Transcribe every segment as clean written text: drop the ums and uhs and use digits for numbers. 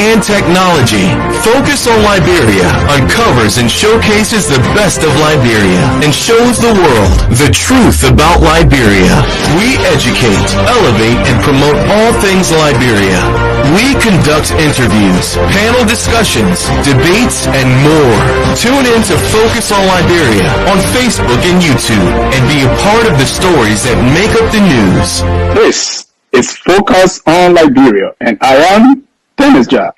and technology. Focus on Liberia uncovers and showcases the best of Liberia and shows the world the truth about Liberia. We educate, elevate, and promote all things Liberia. We conduct interviews, panel discussions, debates, and more. Tune in to Focus on Liberia on Facebook and YouTube and be a part of the stories that make up the news. This is Focus on Liberia, and I am Dennis Ja.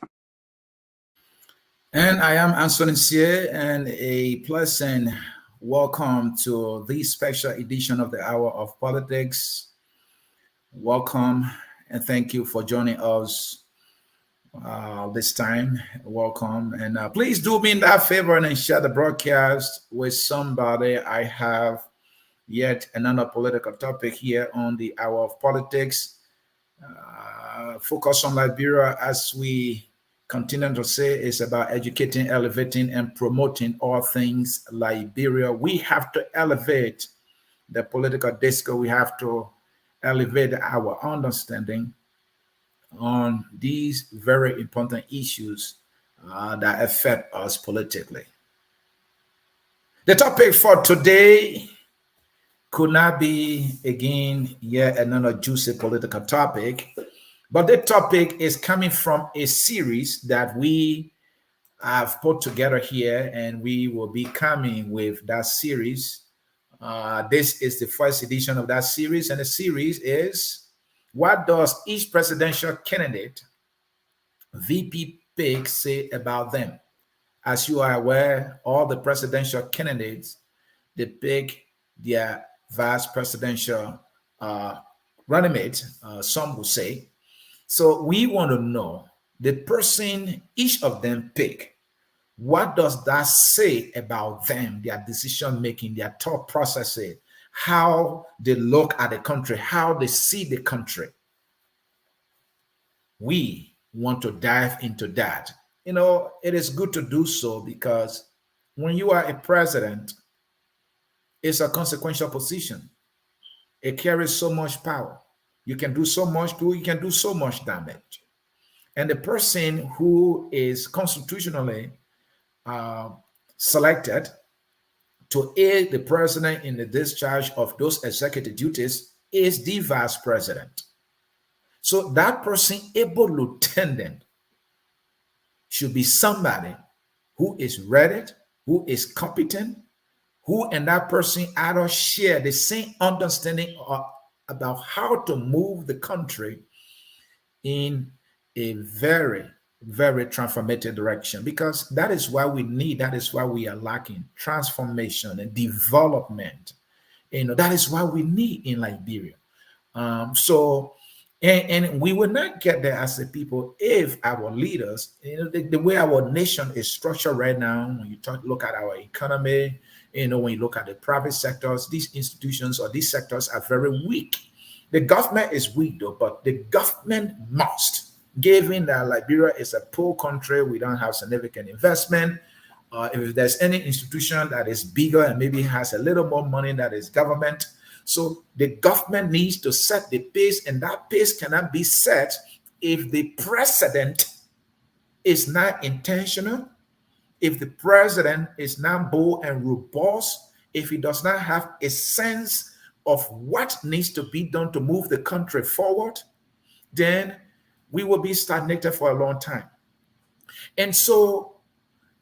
And I am Anthony Sier, and a pleasant welcome to this special edition of the Hour of Politics. Welcome, and thank you for joining us this time. Welcome, and please do me that favor and share the broadcast with somebody. I have yet another political topic here on the Hour of Politics. Focus on Liberia, as we continue to say, is about educating, elevating, and promoting all things Liberia. We have to elevate the political discourse. We have to elevate our understanding on these very important issues that affect us politically. The topic for today could not be, again, yet another juicy political topic, but the topic is coming from a series that we have put together here, and we will be coming with that series. This is the first edition of that series, and the series is, what does each presidential candidate, VP pick, say about them? As you are aware, all the presidential candidates, they pick their vice presidential running mate, some will say. So we want to know the person each of them pick. What does that say about them, their decision making, their thought processes, how they look at the country, how they see the country? We want to dive into that. You know, it is good to do so because when you are a president, it's a consequential position. It carries so much power. You can do so much good, you can do so much damage. And the person who is constitutionally selected to aid the president in the discharge of those executive duties is the vice president. So that person, able lieutenant, should be somebody who is ready, who is competent, who and that person either share the same understanding about how to move the country in a very, very transformative direction, because that is why we need, that is why we are lacking transformation and development. You know, that is why we need in Liberia. And we will not get there as a people if our leaders, you know, the way our nation is structured right now, when you look at our economy, you know, when you look at the private sectors, these institutions or these sectors are very weak. The government is weak though, but the government must, given that Liberia is a poor country, we don't have significant investment. If there's any institution that is bigger and maybe has a little more money, that is government. So the government needs to set the pace, and that pace cannot be set if the president is not intentional, if the president is not bold and robust, if he does not have a sense of what needs to be done to move the country forward, then we will be stagnated for a long time. And so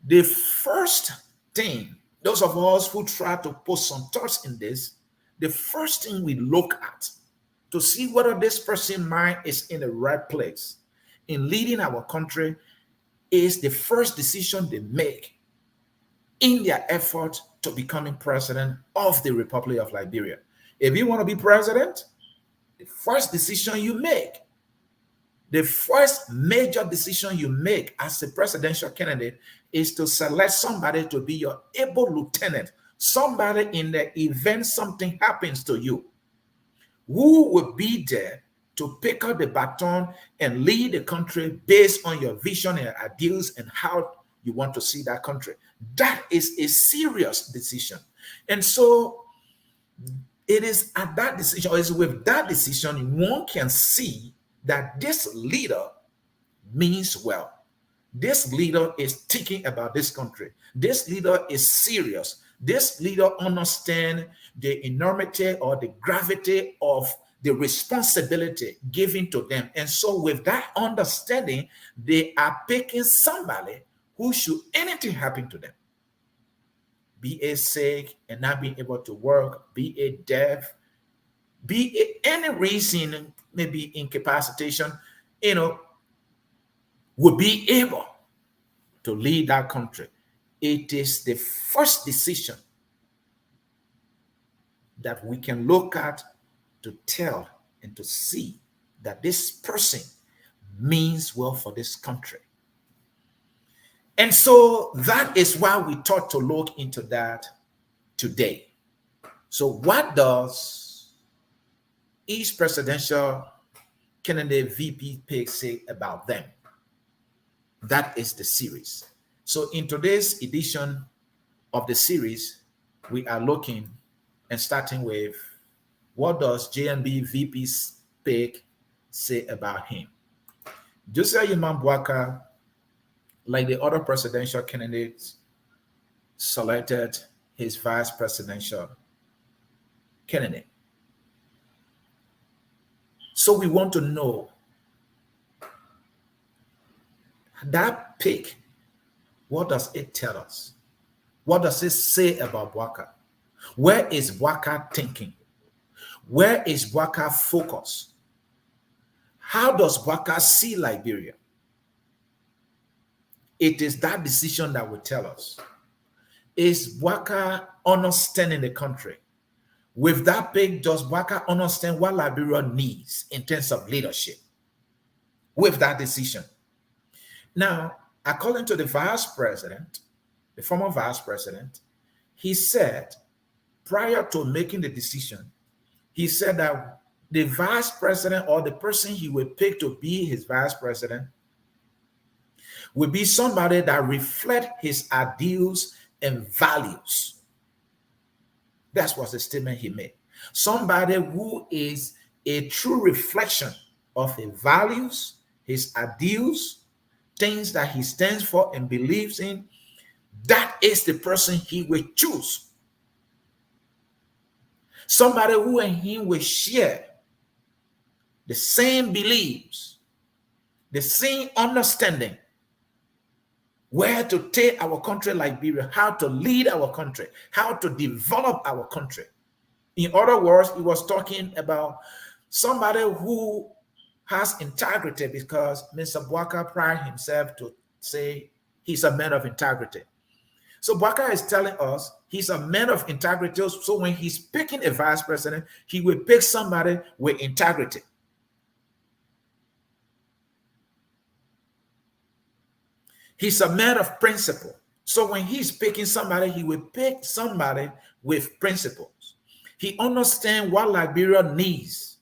the first thing, those of us who try to put some thoughts in this, the first thing we look at to see whether this person's mind is in the right place in leading our country is the first decision they make in their effort to becoming president of the Republic of Liberia. If you want to be president, the first decision you make, the first major decision you make as a presidential candidate is to select somebody to be your able lieutenant, somebody in the event something happens to you, who will be there to pick up the baton and lead the country based on your vision and ideals and how you want to see that country. That is a serious decision. And so it is at that decision, or is with that decision, one can see that this leader means well. This leader is thinking about this country. This leader is serious. This leader understands the enormity or the gravity of the responsibility given to them. And so with that understanding, they are picking somebody who, should anything happen to them, be it sick and not being able to work, be it deaf, be it any reason, maybe incapacitation, would be able to lead that country. It is the first decision that we can look at to tell and to see that this person means well for this country. And so that is why we thought to look into that today. So what does each presidential candidate VP pick say about them? That is the series. So in today's edition of the series, we are looking and starting with, what does JNB VP's pick say about him? Josiah Yimam Bwaka, like the other presidential candidates, selected his vice presidential candidate. So we want to know that pick, what does it tell us? What does it say about Bwaka? Where is Bwaka thinking? Where is Bwaka focused? How does Bwaka see Liberia? It is that decision that will tell us. Is Bwaka understanding the country? With that pick, does Bwaka understand what Liberia needs in terms of leadership? With that decision. Now, according to the vice president, the former vice president, he said, prior to making the decision, he said that the vice president, or the person he would pick to be his vice president, would be somebody that reflect his ideals and values. That was the statement he made. Somebody who is a true reflection of his values, his ideals, things that he stands for and believes in. That is the person he will choose. Somebody who and him will share the same beliefs, the same understanding, where to take our country Liberia, how to lead our country, how to develop our country. In other words, he was talking about somebody who has integrity, because Mr. Bwaka prides himself to say he's a man of integrity. So Bwaka is telling us he's a man of integrity. So when he's picking a vice president, he will pick somebody with integrity. He's a man of principle. So when he's picking somebody, he will pick somebody with principles. He understands what Liberia needs.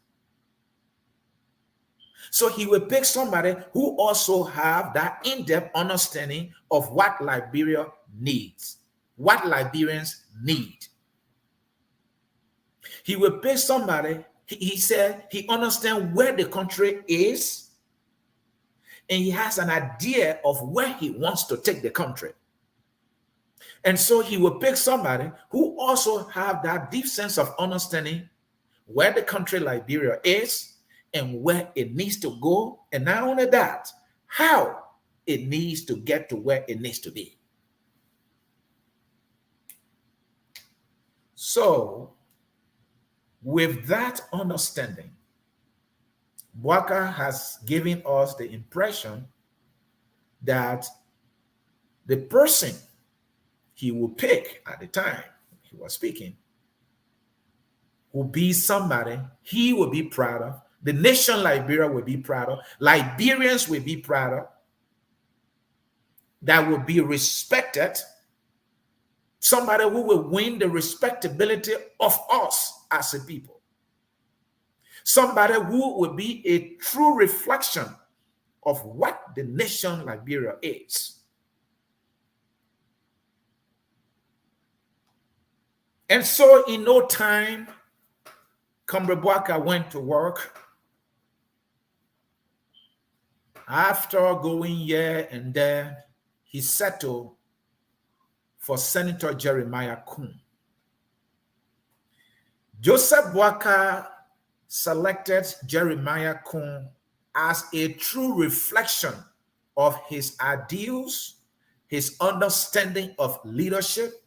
So he will pick somebody who also have that in-depth understanding of what Liberia needs, what Liberians need. He will pick somebody, he said he understands where the country is, and he has an idea of where he wants to take the country. And so he will pick somebody who also have that deep sense of understanding where the country Liberia is and where it needs to go. And not only that, how it needs to get to where it needs to be. So with that understanding, Bwaka has given us the impression that the person he will pick at the time he was speaking will be somebody he will be proud of, the nation Liberia will be proud of, Liberians will be proud of, that will be respected, somebody who will win the respectability of us as a people. Somebody who will be a true reflection of what the nation Liberia is. And so in no time, Comrade Bwaka went to work After going here and there, he settled for Senator Jeremiah Kuhn. Joseph Boakai selected Jeremiah Kuhn as a true reflection of his ideals, his understanding of leadership.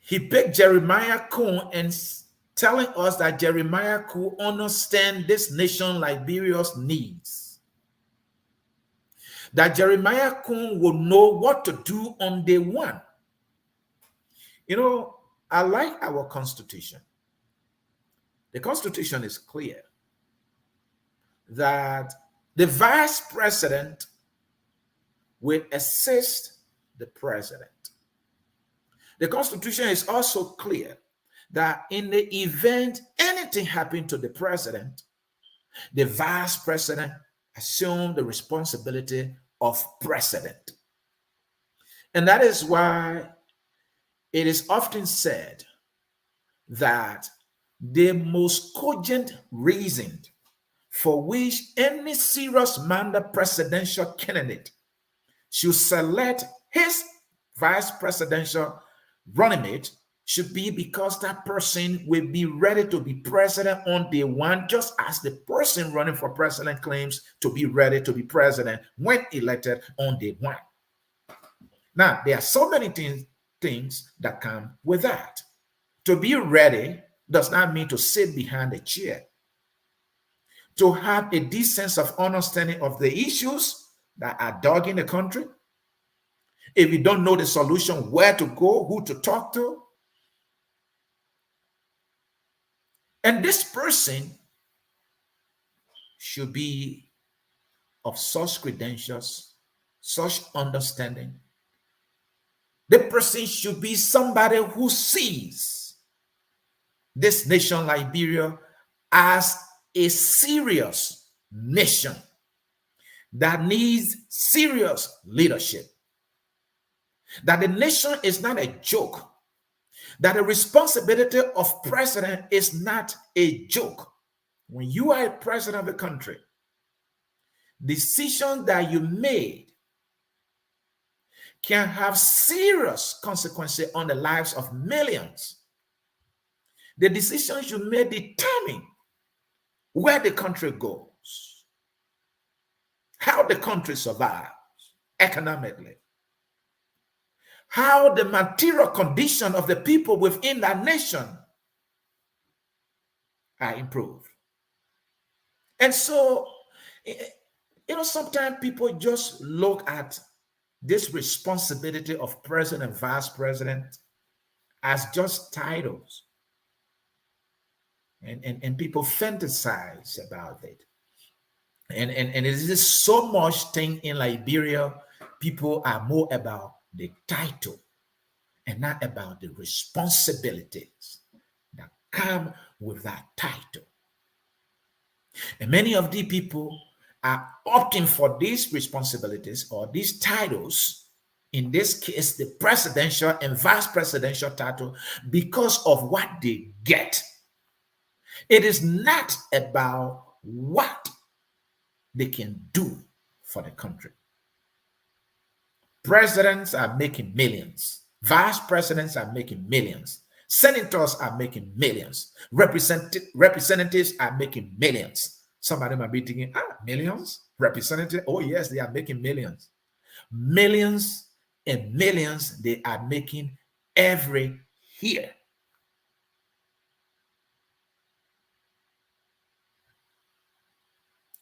He picked Jeremiah Kuhn and telling us that Jeremiah Kuhn understands this nation Liberia's needs. That Jeremiah Kuhn will know what to do on day one. You know, I like our Constitution. The Constitution is clear that the Vice President will assist the President. The Constitution is also clear that in the event anything happened to the President, the Vice President assumed the responsibility of President. And that is why it is often said that the most cogent reason for which any serious-minded presidential candidate should select his vice presidential running mate should be because that person will be ready to be president on day one, just as the person running for president claims to be ready to be president when elected on day one. Now, there are so many things that come with that. To be ready does not mean to sit behind a chair. To have a deep sense of understanding of the issues that are dogging the country. If you don't know the solution, where to go, who to talk to. And this person should be of such credentials, such understanding. The person should be somebody who sees this nation, Liberia, as a serious nation that needs serious leadership. That the nation is not a joke. That the responsibility of president is not a joke. When you are a president of the country, decisions that you made can have serious consequences on the lives of millions. The decisions you may determine where the country goes, how the country survives economically, how the material condition of the people within that nation are improved. And so, sometimes people just look at this responsibility of president and vice president as just titles. And people fantasize about it. And it is so much thing in Liberia, people are more about the title and not about the responsibilities that come with that title. And many of the people are opting for these responsibilities or these titles, in this case, the presidential and vice presidential title, because of what they get. It is not about what they can do for the country. Presidents are making millions. Vice presidents are making millions. Senators are making millions. Representatives are making millions. Somebody might be thinking, millions? Representatives? Oh, yes, they are making millions. Millions and millions they are making every year.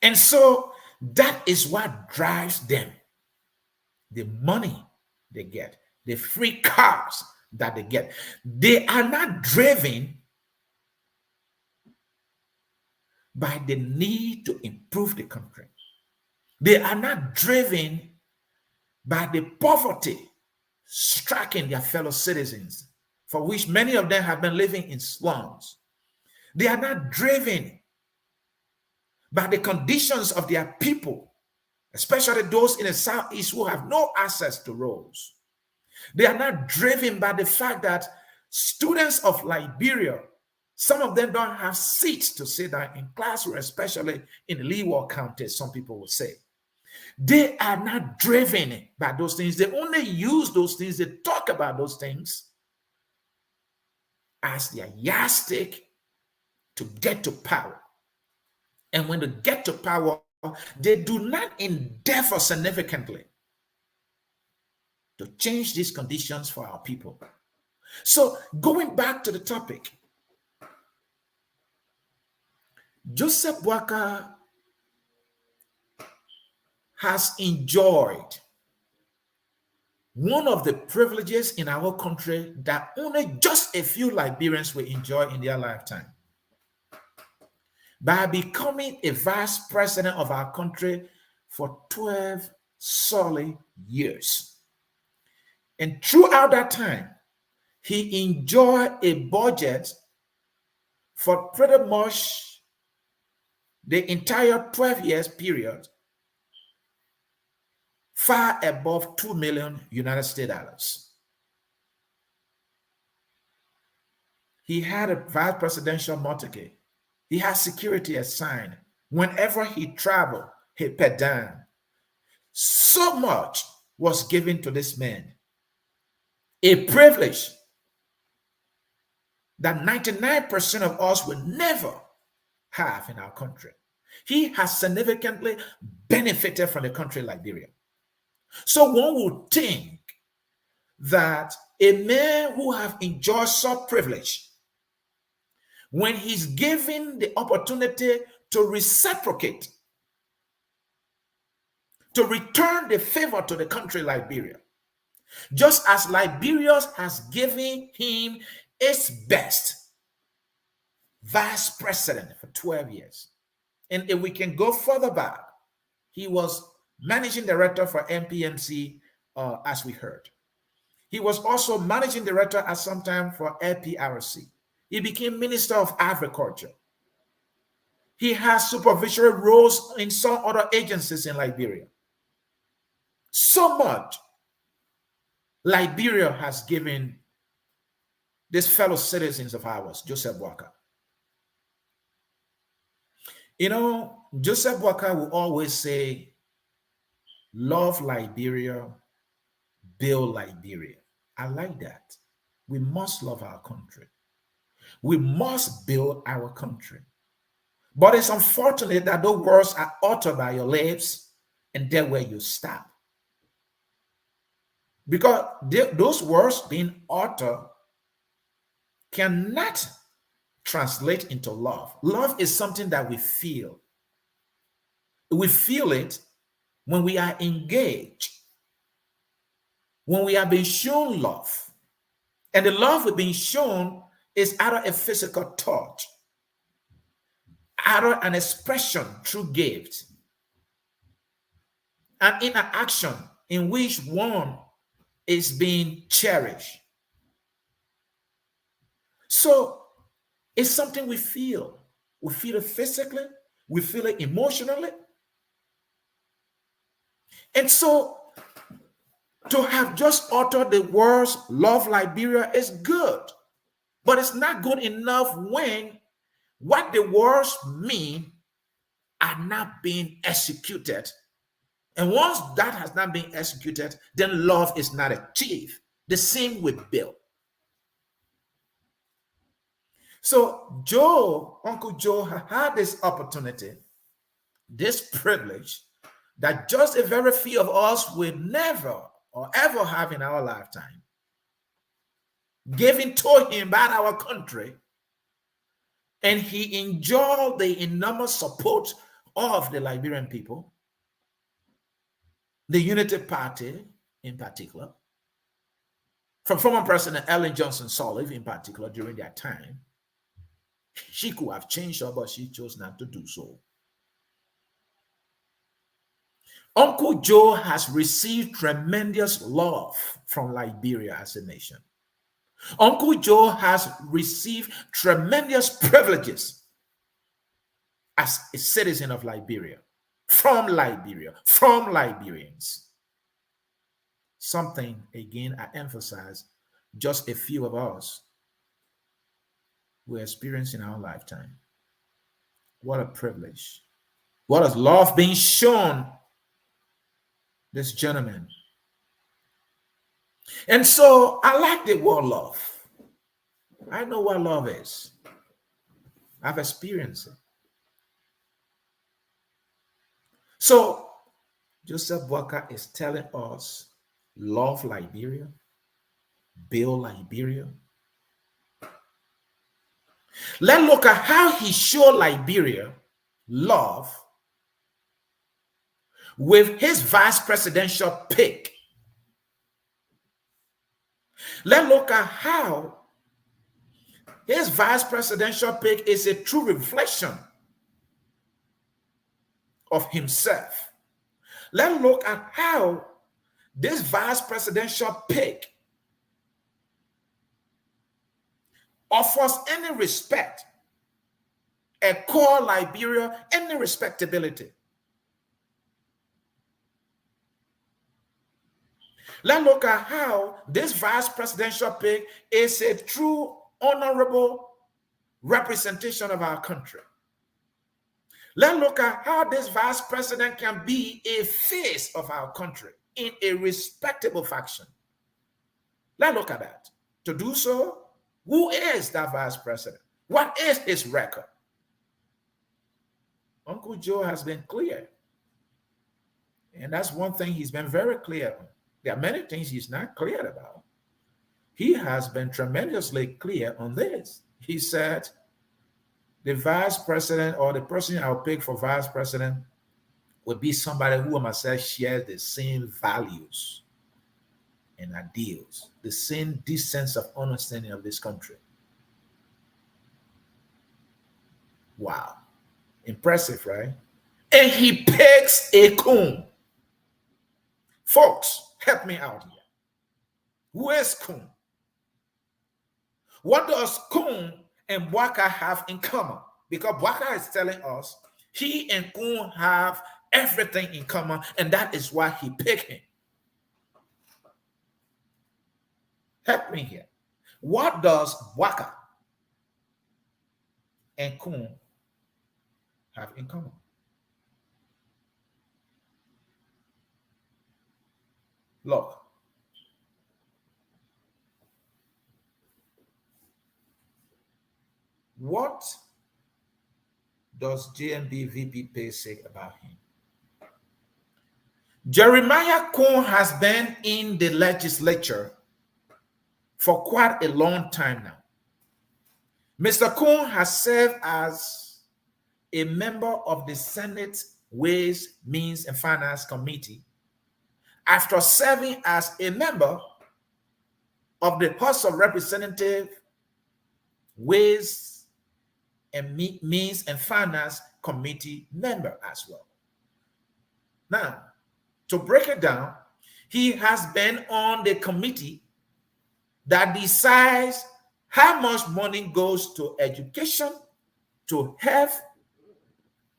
And so that is what drives them. The money they get, the free cars that they get. They are not driven by the need to improve the country. They are not driven by the poverty striking their fellow citizens, for which many of them have been living in slums. They are not driven by the conditions of their people, especially those in the Southeast who have no access to roads. They are not driven by the fact that students of Liberia Some of them don't have seats to sit down in classroom, especially in the Leeward County, some people will say. They are not driven by those things. They only use those things, they talk about those things as their yardstick to get to power. And when they get to power, they do not endeavor significantly to change these conditions for our people. So going back to the topic, Joseph Boakai has enjoyed one of the privileges in our country that only just a few Liberians will enjoy in their lifetime. By becoming a vice president of our country for 12 solid years. And throughout that time, he enjoyed a budget for pretty much the entire 12 years period far above 2 million United States dollars. He had a vice presidential mortgage. He had security assigned. Whenever he traveled, he paid down. So much was given to this man. A privilege that 99% of us will never have in our country. He has significantly benefited from the country Liberia. So one would think that a man who have enjoyed such privilege, when he's given the opportunity to reciprocate, to return the favor to the country Liberia, just as Liberia has given him its best vice president for 12 years. And if we can go further back, he was managing director for MPMC, as we heard. He was also managing director at some time for LPRC. He became Minister of Agriculture. He has supervisory roles in some other agencies in Liberia. So much Liberia has given these fellow citizens of ours, Joseph Boakai. You know, Joseph Boakai will always say, love Liberia, build Liberia. I like that. We must love our country. We must build our country. But it's unfortunate that those words are uttered by your lips and then where you stop. Because those words being uttered cannot translate into love. Love is something that we feel. We feel it when we are engaged, when we are being shown love. And the love we're being shown is either a physical touch, either an expression through gift, an interaction in which one is being cherished. So it's something we feel. We feel it physically, we feel it emotionally. And so to have just uttered the words, love Liberia, is good. But it's not good enough when what the words mean are not being executed. And once that has not been executed, then love is not achieved. The same with Bill. So Uncle Joe had this opportunity, this privilege, that just a very few of us will never or ever have in our lifetime, given to him by our country, and he enjoyed the enormous support of the Liberian people, the Unity Party in particular, from former President Ellen Johnson Sirleaf in particular during that time. She could have changed her, but she chose not to do so. Uncle Joe has received tremendous love from Liberia as a nation. Uncle Joe has received tremendous privileges as a citizen of Liberia, from Liberians. Something, again, I emphasize, just a few of us we experience in our lifetime. What a privilege. What is love being shown this gentleman? And so I like the word love. I know what love is. I've experienced it. So Joseph Walker is telling us, love Liberia, build Liberia. Let's look at how he showed Liberia love with his vice presidential pick. Let's look at how his vice presidential pick is a true reflection of himself. Let's look at how this vice presidential pick offers any respect, a core Liberia, any respectability. Let's look at how this vice presidential pick is a true honorable representation of our country. Let's look at how this vice president can be a face of our country in a respectable fashion. Let's look at that. To do so, who is that vice president? What is his record? Uncle Joe has been clear. And that's one thing he's been very clear on. There are many things he's not clear about. He has been tremendously clear on this. He said, the vice president or the person I'll pick for vice president would be somebody who myself shares the same values and ideals, the same deep sense of understanding of this country. Wow. Impressive, right? And he picks a coon. Folks, help me out here. Who is Coon? What does Coon and Waka have in common? Because Waka is telling us he and Coon have everything in common, and that is why he picked him. Help me here. What does Waka and Coon have in common? Look. What does JNB VP Pay say about him? Jeremiah Coon has been in the legislature for quite a long time now. Mr. Coon has served as a member of the Senate Ways, Means, and Finance Committee after serving as a member of the House of Representatives Ways and Means and Finance Committee member as well. Now, to break it down, he has been on the committee that decides how much money goes to education, to health,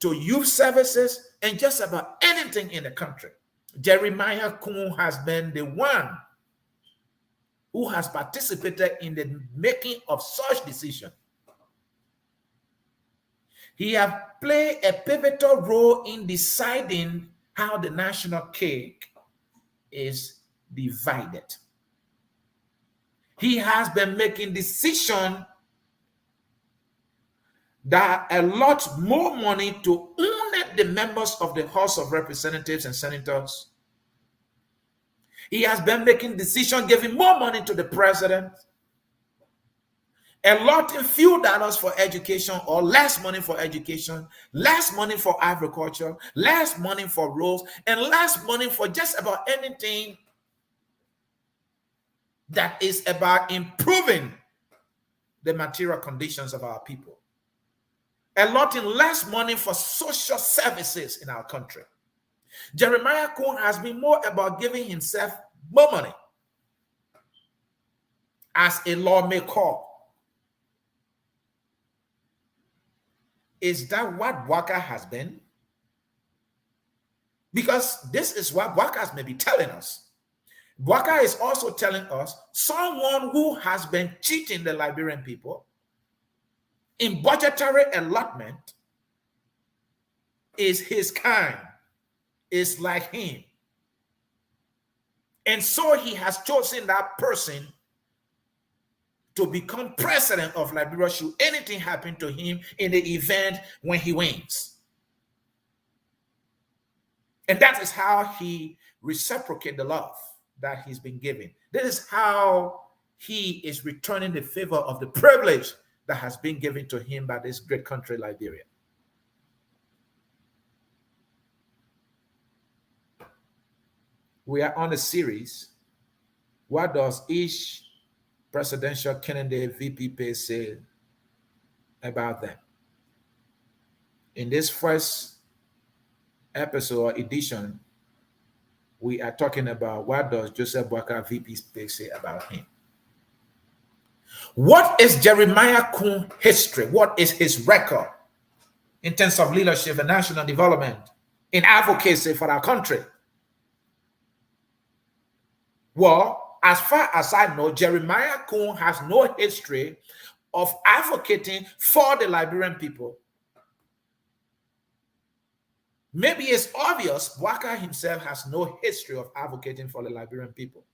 to youth services, and just about anything in the country. Jeremiah Coon has been the one who has participated in the making of such decisions. He has played a pivotal role in deciding how the national cake is divided. He has been making decisions that allot more money to only the members of the House of Representatives and Senators. He has been making decisions giving more money to the president, allotting few dollars for education or less money for education, less money for agriculture, less money for roads, and less money for just about anything that is about improving the material conditions of our people. Allotting less money for social services in our country. Jeremiah Coon has been more about giving himself more money as a lawmaker. Is that what Waka has been? Because this is what Waka may be telling us. Waka is also telling us someone who has been cheating the Liberian people, in budgetary allotment is his kind, is like him. And so he has chosen that person to become president of Liberia should anything happen to him in the event when he wins. And that is how he reciprocates the love that he's been given. This is how he is returning the favor of the privilege that has been given to him by this great country, Liberia. We are on a series. What does each presidential candidate VP say about them? In this first episode or edition, we are talking about what does Joseph Boakai VP say about him. What is Jeremiah Kuhn's history? What is his record in terms of leadership and national development, in advocacy for our country? Well, as far as I know, Jeremiah Kuhn has no history of advocating for the Liberian people. Maybe it's obvious Boakai himself has no history of advocating for the Liberian people.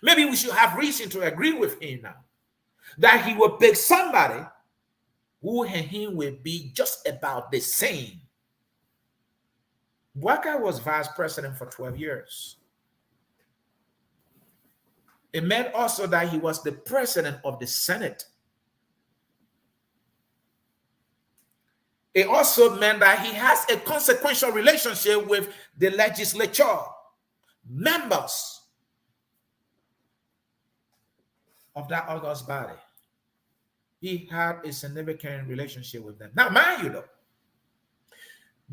Maybe we should have reason to agree with him now that he will pick somebody who and him will be just about the same. Boakai was vice president for 12 years. It meant also that he was the president of the Senate. It also meant that he has a consequential relationship with the legislature, members of that august body. He had a significant relationship with them. Now, mind you though,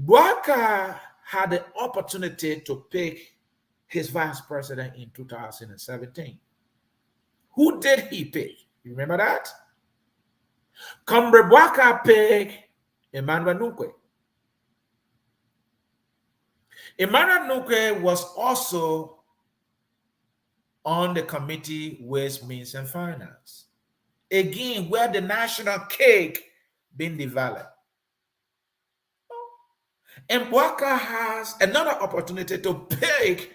Boakai had the opportunity to pick his vice president in 2017. Who did he pick? You remember that? Comrade Boakai picked Emmanuel Nukwe. Emmanuel Nukwe was also on the committee Ways, Means, and Finance. Again, where the national cake being developed. And Boakai has another opportunity to pick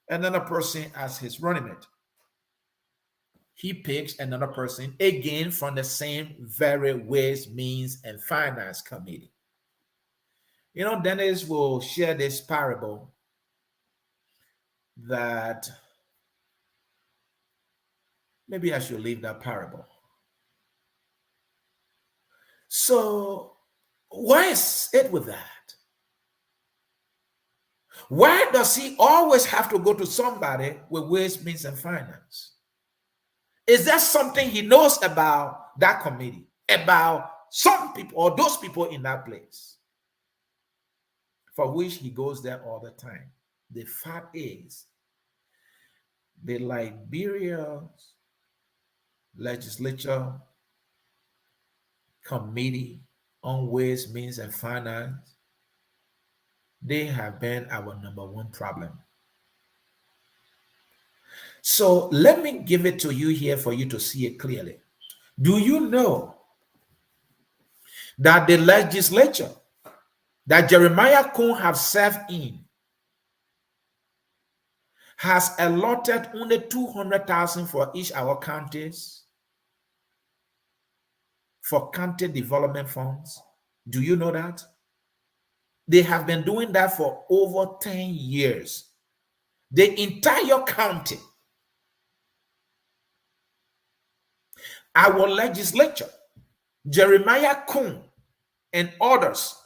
another person as his running mate. He picks another person again from the same very Ways, Means, and Finance committee. You know, Dennis will share this parable that maybe I should leave that parable. So, why is it with that? Why does he always have to go to somebody with Ways, Means, and Finance? Is there something he knows about that committee, about some people or those people in that place, for which he goes there all the time? The fact is, the Liberia legislature committee on Ways, Means, and Finance, they have been our number one problem. So let me give it to you here for you to see it clearly. Do you know that the legislature that Jeremiah Kuhn has served in has allotted only 200,000 for each of our counties for county development funds? Do you know that? They have been doing that for over 10 years. The entire county. Our legislature, Jeremiah Kuhn and others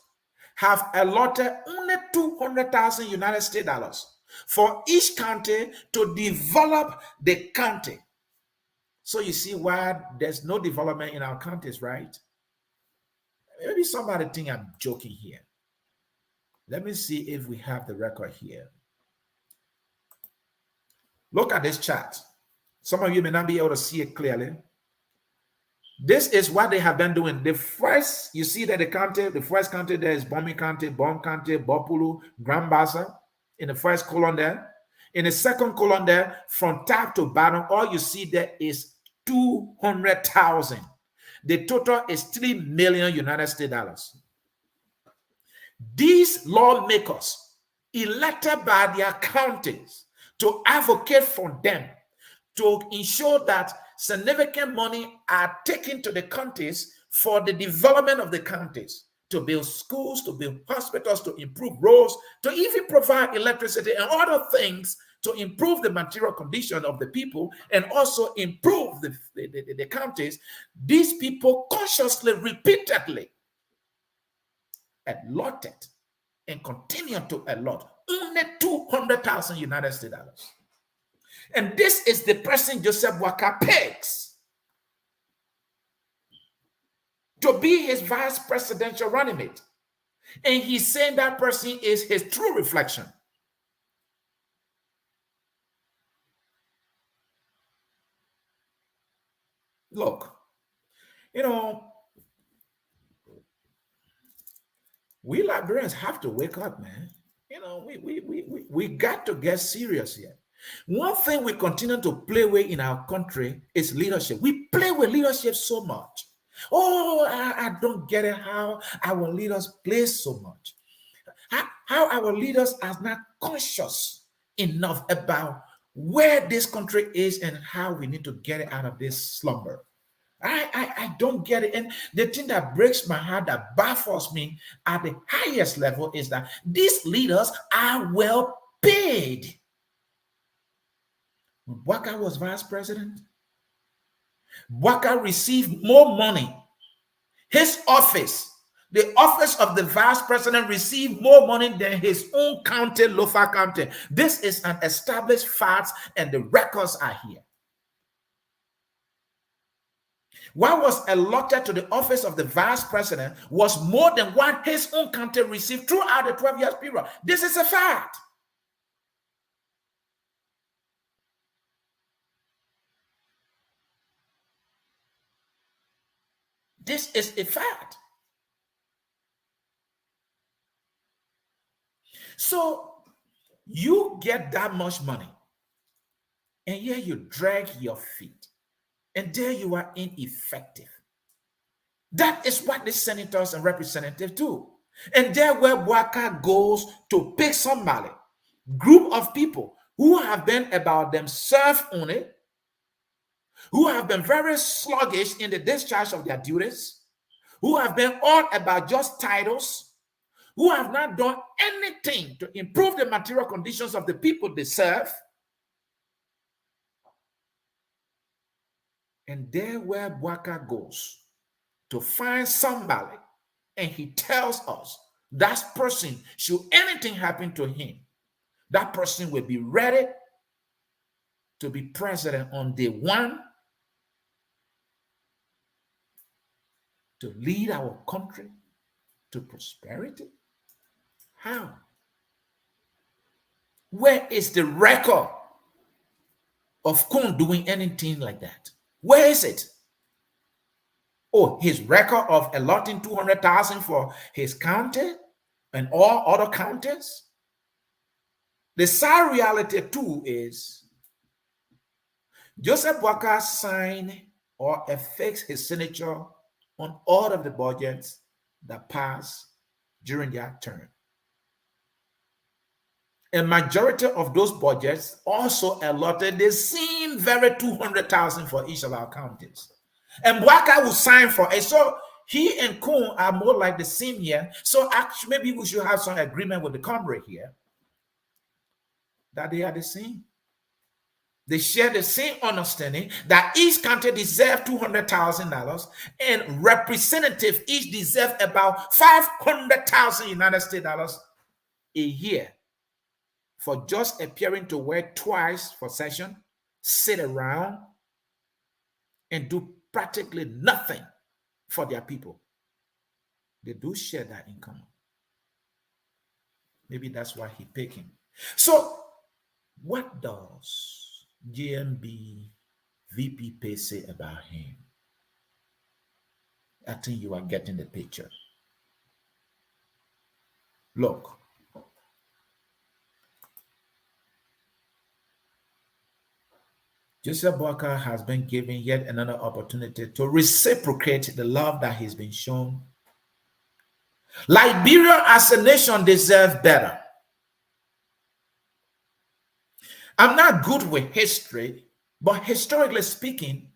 have allotted only 200,000 United States dollars for each county to develop the county. So you see why there's no development in our counties, right? Maybe somebody think I'm joking here. Let me see if we have the record here. Look at this chart. Some of you may not be able to see it clearly. This is what they have been doing. The first, you see that the first county there is Bomi County, Bom County, Bopulu, Grand Bassa in the first column there. In the second column there, from top to bottom, all you see there is 200,000. The total is 3 million United States dollars. These lawmakers, elected by their counties to advocate for them, to ensure that significant money are taken to the counties for the development of the counties, to build schools, to build hospitals, to improve roads, to even provide electricity and other things to improve the material condition of the people and also improve the counties. These people consciously, repeatedly allotted and continue to allot only 200,000 United States dollars. And this is the person Joseph Boakai picks to be his vice presidential running mate. And he's saying that person is his true reflection. Look, we Liberians have to wake up, man. We got to get serious here. One thing we continue to play with in our country is leadership. We play with leadership so much. Oh, I don't get it how our leaders play so much. How our leaders are not conscious enough about where this country is and how we need to get it out of this slumber. I don't get it. And the thing that breaks my heart, that baffles me at the highest level, is that these leaders are well paid. When Boakai was vice president, Boakai received more money. His office, the office of the vice president, received more money than his own county, local county. This is an established fact, and the records are here. What was allotted to the office of the vice president was more than what his own county received throughout the 12 years period. This is a fact. This is a fact. So you get that much money, and here you drag your feet, and there you are ineffective. That is what the senators and representatives do. And there where Boakai goes to pick somebody, group of people who have been about themselves only, who have been very sluggish in the discharge of their duties, who have been all about just titles, who have not done anything to improve the material conditions of the people they serve. And there where Boakai goes to find somebody, and he tells us that person, should anything happen to him, that person will be ready to be president on day one, to lead our country to prosperity. How? Where is the record of Kun doing anything like that? Where is it? Oh, his record of allotting 200,000 for his county and all other counties? The sad reality too is Joseph Boakai signed or affixed his signature on all of the budgets that passed during their term. A majority of those budgets also allotted the same very 200,000 for each of our counties. And Boakai will sign for it. So he and Kun are more like the same here. So actually, maybe we should have some agreement with the comrade here that they are the same. They share the same understanding that each county deserves $200,000 and representative each deserve about 500,000 United States dollars a year for just appearing to work twice for session, sit around, and do practically nothing for their people. They do share that in common. Maybe that's why he picked him. So what does JNB VP Pay say about him? I think you are getting the picture. Look, Joseph Boakai has been given yet another opportunity to reciprocate the love that he's been shown. Liberia as a nation deserves better. I'm not good with history, but historically speaking,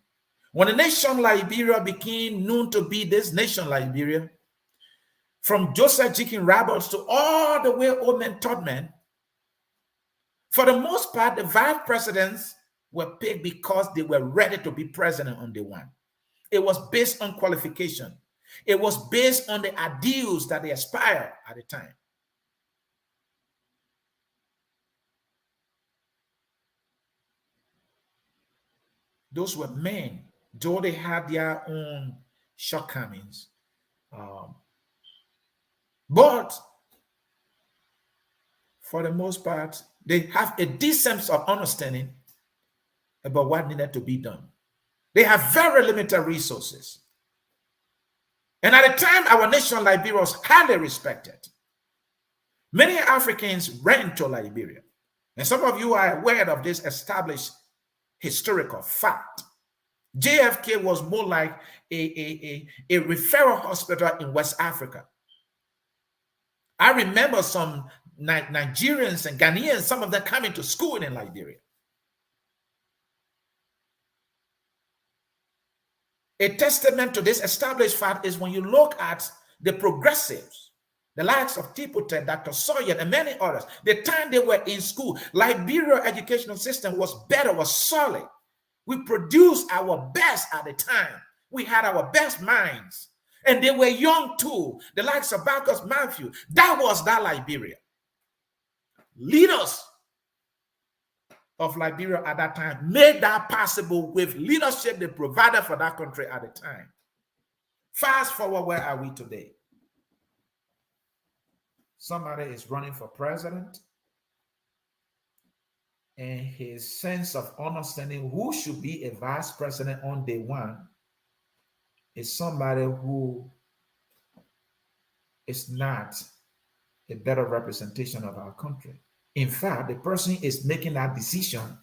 when the nation Liberia became known to be this nation Liberia, from Joseph Jenkins Roberts to all the way old men taught men, for the most part, the vice presidents were picked because they were ready to be president on day one. It was based on qualification. It was based on the ideals that they aspired at the time. Those were men, though they had their own shortcomings. But for the most part, they have a decent sense of understanding about what needed to be done. They have very limited resources. And at the time, our nation, Liberia, was highly respected. Many Africans ran to Liberia. And some of you are aware of this established historical fact. JFK was more like a referral hospital in West Africa. I remember some Nigerians and Ghanaians, some of them coming to school in Liberia. A testament to this established fact is when you look at the progressives, the likes of Tipute, Dr. Sawyer, and many others. The time they were in school, Liberia educational system was better, was solid. We produced our best at the time. We had our best minds. And they were young too. The likes of Marcus Matthew. That was that Liberia. Leaders of Liberia at that time made that possible with leadership they provided for that country at the time. Fast forward, where are we today? Somebody is running for president, and his sense of understanding who should be a vice president on day one is somebody who is not a better representation of our country. In fact, the person is making that decision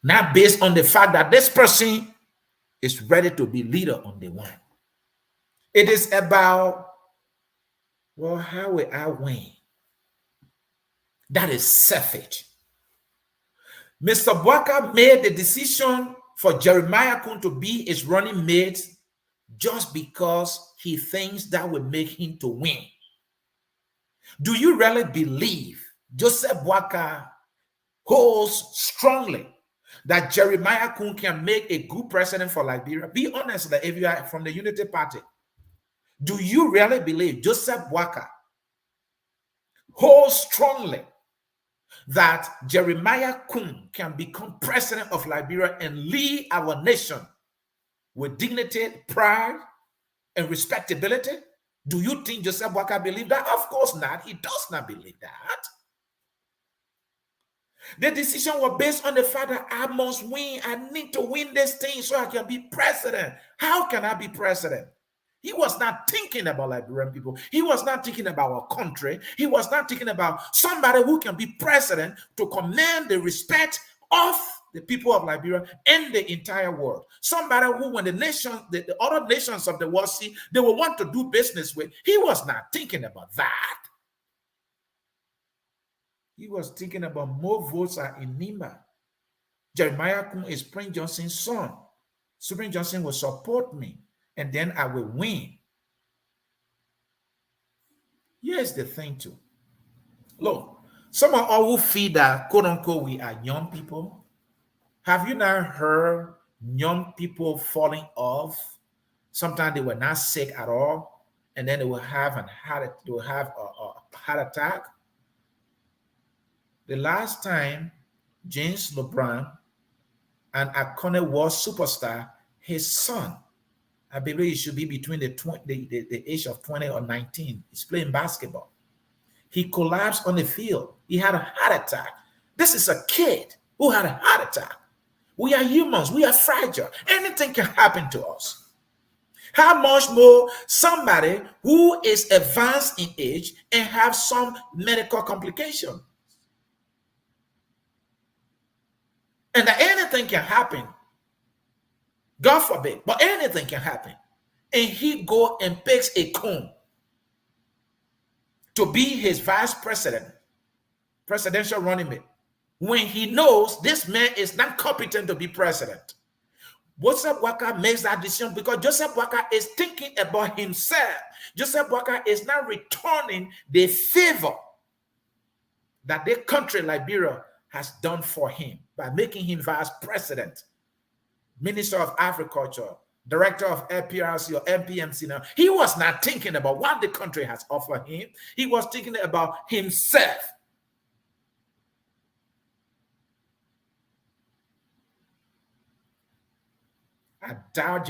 not based on the fact that this person is ready to be leader on day one. It is about, well, how will I win? That is selfish. Mr. Boakai made the decision for Jeremiah Kun to be his running mate just because he thinks that will make him to win. Do you really believe Joseph Boakai holds strongly that Jeremiah Kun can make a good president for Liberia? Be honest, that if you are from the Unity Party, do you really believe Joseph Boakai holds strongly that Jeremiah Kun can become president of Liberia and lead our nation with dignity, pride, and respectability? Do you think Joseph Boakai believes that? Of course not. He does not believe that. The decision was based on the fact that I must win. I need to win this thing so I can be president. How can I be president? He was not thinking about Liberian people. He was not thinking about our country. He was not thinking about somebody who can be president to command the respect of the people of Liberia and the entire world. Somebody who, when the other nations of the world see, they will want to do business with. He was not thinking about that. He was thinking about more votes are in Nimba. Jeremiah Kun is Prince Johnson's son. So Prince Johnson will support me, and then I will win. Here's the thing too. Look, some of all who feel that, quote unquote, we are young people. Have you not heard young people falling off? Sometimes they were not sick at all, and then they will have a heart attack. The last time James LeBron, an iconic world superstar, his son, I believe he should be between the age of 20 or 19. He's playing basketball. He collapsed on the field. He had a heart attack. This is a kid who had a heart attack. We are humans. We are fragile. Anything can happen to us. How much more somebody who is advanced in age and have some medical complication? And that anything anything can happen. God forbid, but anything can happen. And he go and picks a coon to be his vice president, presidential running mate, when he knows this man is not competent to be president. Joseph Walker makes that decision because Joseph Walker is thinking about himself. Joseph Walker is not returning the favor that the country, Liberia, has done for him by making him vice president, minister of agriculture, director of FPRC or MPMC. Now, he was not thinking about what the country has offered him. He was thinking about himself. I doubt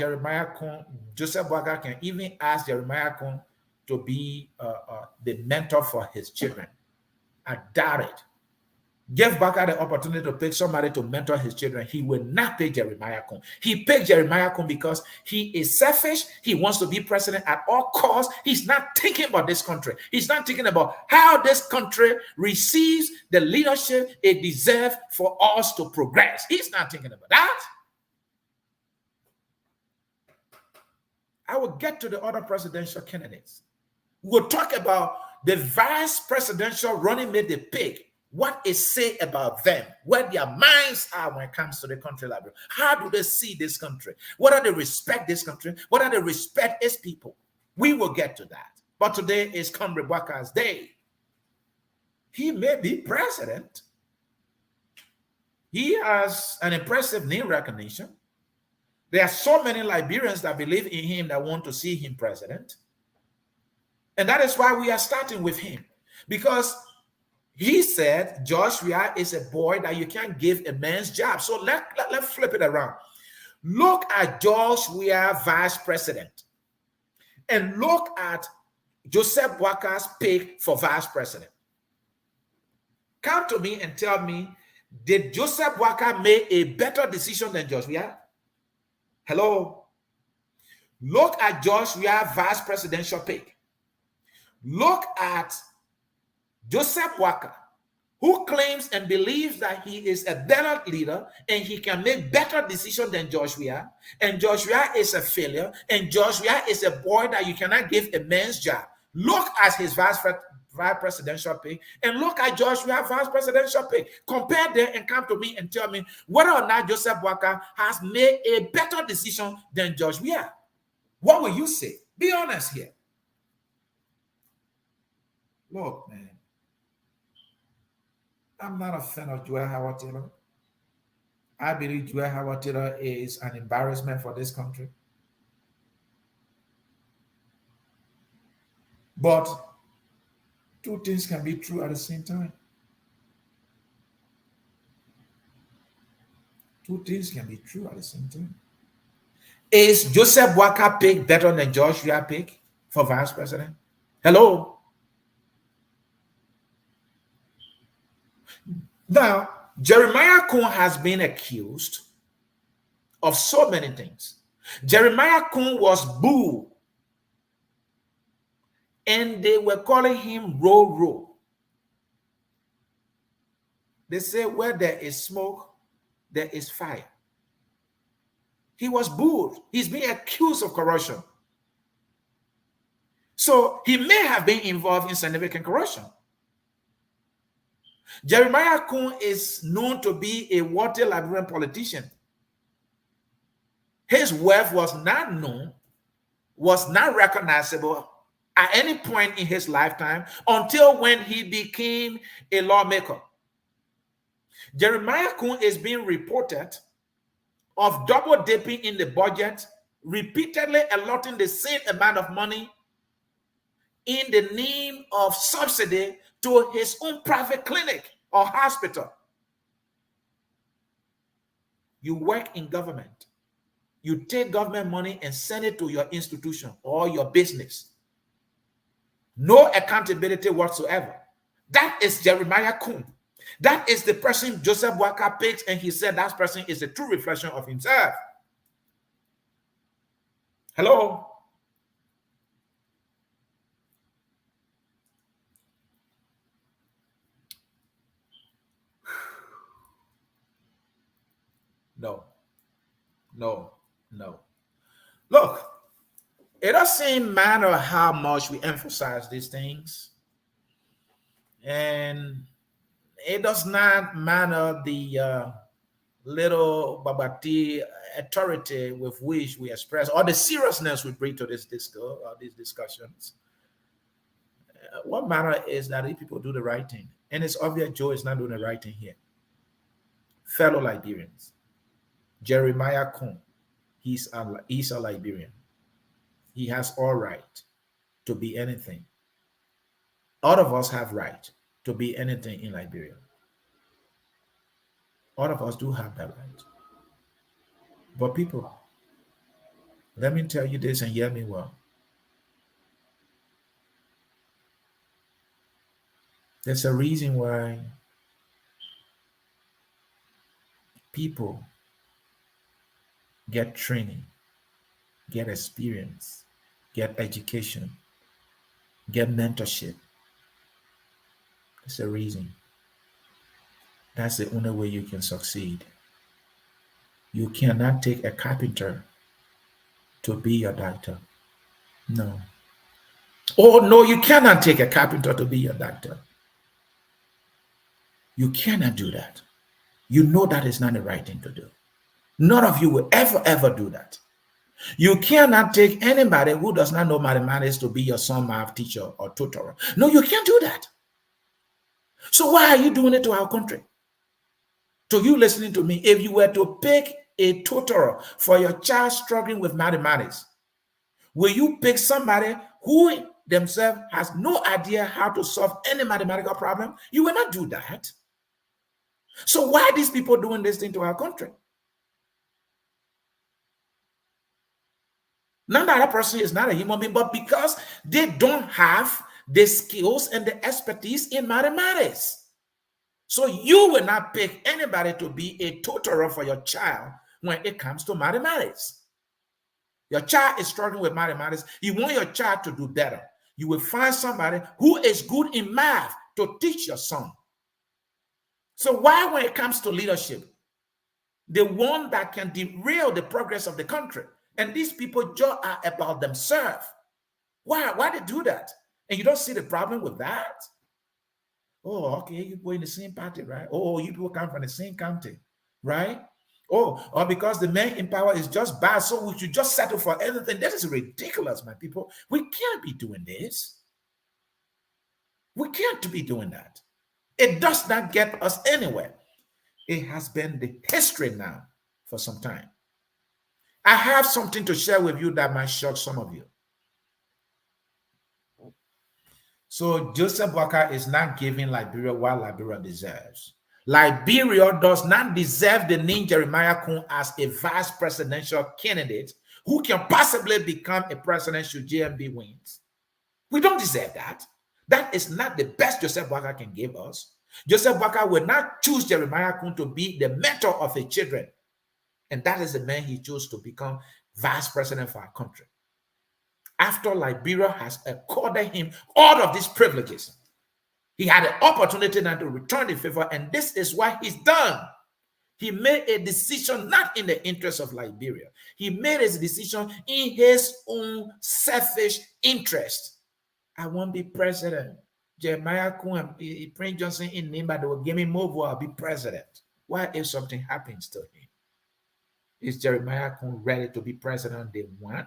Joseph Walker can even ask Jeremiah Kun to be the mentor for his children. I doubt it. Give Walker the opportunity to pick somebody to mentor his children. He will not pick Jeremiah Kun. He picked Jeremiah Kun because he is selfish. He wants to be president at all costs. He's not thinking about this country. He's not thinking about how this country receives the leadership it deserves for us to progress. He's not thinking about that. I will get to the other presidential candidates. We'll talk about the vice presidential running mate they pick. What it say about them, where their minds are when it comes to the country library. How do they see this country? Whether they respect this country, whether they respect its people. We will get to that. But today is Comrade Walker's day. He may be president. He has an impressive name recognition. There are so many Liberians that believe in him that want to see him president. And that is why we are starting with him. Because he said Joshua is a boy that you can't give a man's job. So let's flip it around. Look at Joshua vice president. And look at Joseph Walker's pick for vice president. Come to me and tell me, did Joseph Walker make a better decision than Joshua? Hello? Look at Joshua vice presidential pick. Look at Joseph Walker, who claims and believes that he is a better leader and he can make better decisions than Joshua, and Joshua is a failure, and Joshua is a boy that you cannot give a man's job. Look at his vice presidential pick and look at Joshua's vice presidential pick. Compare them and come to me and tell me whether or not Joseph Walker has made a better decision than Joshua. What will you say? Be honest here. Look, man. I'm not a fan of Joel Howard Taylor. I believe Joel Howard Taylor is an embarrassment for this country. But two things can be true at the same time. Two things can be true at the same time. Is Joseph Walker pick better than Joshua pick for vice president? Hello? Now, Jeremiah Kun has been accused of so many things. Jeremiah Kun was booed, and they were calling him Ro. They say where there is smoke, there is fire. He was booed. He's being accused of corruption. So he may have been involved in significant corruption. Jeremiah Kun is known to be a wealthy Liberian politician. His wealth was not known, was not recognizable at any point in his lifetime until when he became a lawmaker. Jeremiah Kun is being reported of double dipping in the budget, repeatedly allotting the same amount of money in the name of subsidy to his own private clinic or hospital. You work in government. You take government money and send it to your institution or your business. No accountability whatsoever. That is Jeremiah Kun. That is the person Joseph Walker picks, and he said that person is a true reflection of himself. Hello? No, no, no. Look, it doesn't matter how much we emphasize these things, and it does not matter the little babati authority with which we express or the seriousness we bring to this discourse or these discussions. What matter is that if people do the right thing, and it's obvious Joe is not doing the right thing here. Fellow Liberians, Jeremiah Kuhn, he's a Liberian. He has all right to be anything. All of us have right to be anything in Liberia. All of us do have that right. But people, let me tell you this and hear me well. There's a reason why people get training, get experience, get education, get mentorship. There's a reason. That's the only way you can succeed. You cannot take a carpenter to be your doctor. No. Oh, no, you cannot take a carpenter to be your doctor. You cannot do that. You know that is not the right thing to do. None of you will ever do that. You cannot take anybody who does not know mathematics to be your son math teacher or tutor. No, you can't do that. So why are you doing it to our country? To you listening to me, if you were to pick a tutor for your child struggling with mathematics, will you pick somebody who themselves has no idea how to solve any mathematical problem? You will not do that. So why are these people doing this thing to our country? Not that a person is not a human being, but because they don't have the skills and the expertise in mathematics. So you will not pick anybody to be a tutor for your child when it comes to mathematics. Your child is struggling with mathematics. You want your child to do better. You will find somebody who is good in math to teach your son. So why, when it comes to leadership, the one that can derail the progress of the country, and these people just are about themselves? Why they do that? And you don't see the problem with that? Oh, okay, you go in the same party, right? Oh, you people come from the same county, right? Oh, or because the man in power is just bad, so we should just settle for everything. That is ridiculous, my people. We can't be doing this. We can't be doing that. It does not get us anywhere. It has been the history now for some time. I have something to share with you that might shock some of you. So Joseph Walker is not giving Liberia what Liberia deserves. Liberia does not deserve the name Jeremiah Kuhn as a vice presidential candidate who can possibly become a president should JNB wins. We don't deserve that. That is not the best Joseph Walker can give us. Joseph Walker will not choose Jeremiah Kuhn to be the mentor of his children. And that is the man he chose to become vice president for our country. After Liberia has accorded him all of these privileges, he had an opportunity now to return the favor, and this is what he's done. He made a decision not in the interest of Liberia. He made his decision in his own selfish interest. I won't be president. Jeremiah Kuhn, Prince Johnson in Nimba, they will give me more, I'll be president. What if something happens to him? Is Jeremiah Kuhn ready to be president on day one?